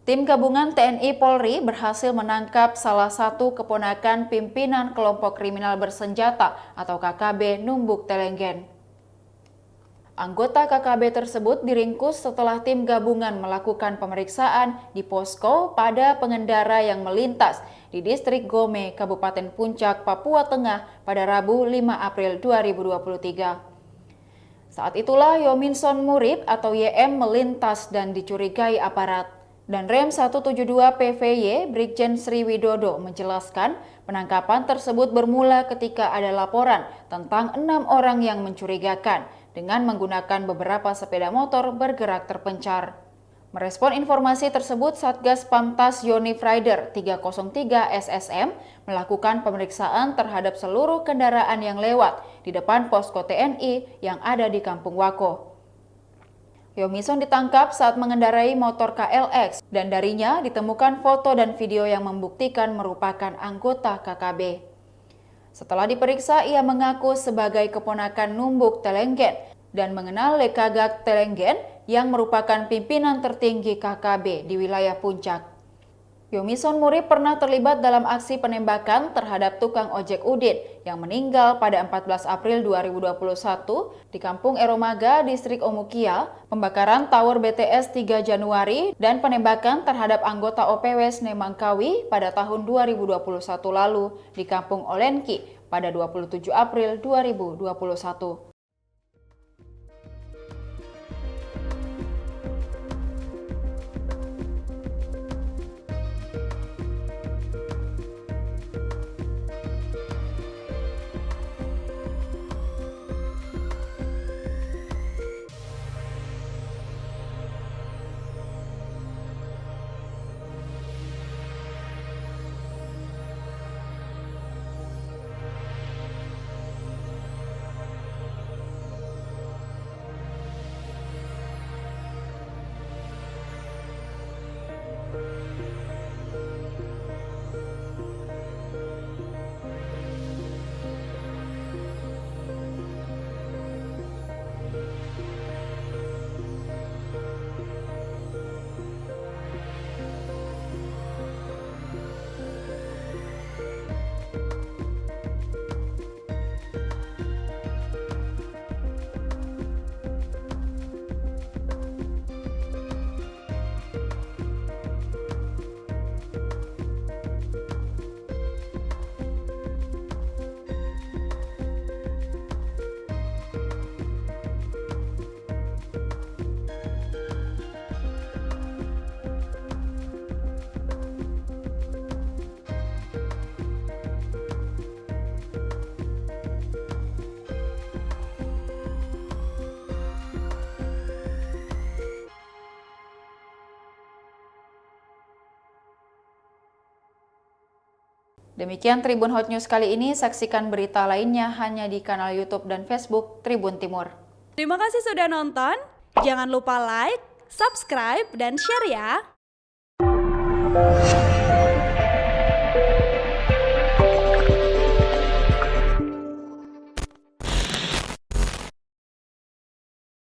Tim gabungan TNI Polri berhasil menangkap salah satu keponakan pimpinan kelompok kriminal bersenjata atau KKB Numbuk Telenggen. Anggota KKB tersebut diringkus setelah tim gabungan melakukan pemeriksaan di posko pada pengendara yang melintas di distrik Gome, Kabupaten Puncak, Papua Tengah pada Rabu 5 April 2023. Saat itulah Yominson Murib atau YM melintas dan dicurigai aparat. Dan Rem 172 PVY Brigjen Sri Widodo menjelaskan penangkapan tersebut bermula ketika ada laporan tentang 6 orang yang mencurigakan dengan menggunakan beberapa sepeda motor bergerak terpencar. Merespon informasi tersebut, Satgas Pamtas Yonif Rider 303 SSM melakukan pemeriksaan terhadap seluruh kendaraan yang lewat di depan posko TNI yang ada di Kampung Wako. Yominson ditangkap saat mengendarai motor KLX dan darinya ditemukan foto dan video yang membuktikan merupakan anggota KKB. Setelah diperiksa, ia mengaku sebagai keponakan Numbuk Telenggen dan mengenal Lekagak Telenggen yang merupakan pimpinan tertinggi KKB di wilayah Puncak. Yominson Murib pernah terlibat dalam aksi penembakan terhadap tukang ojek Udin yang meninggal pada 14 April 2021 di Kampung Eromaga, Distrik Omukia, pembakaran Tower BTS 3 Januari, dan penembakan terhadap anggota OPW Snemangkawi pada tahun 2021 lalu di Kampung Olenki pada 27 April 2021. Demikian Tribun Hot News kali ini, saksikan berita lainnya hanya di kanal YouTube dan Facebook Tribun Timur. Terima kasih sudah nonton, jangan lupa like, subscribe, dan share ya!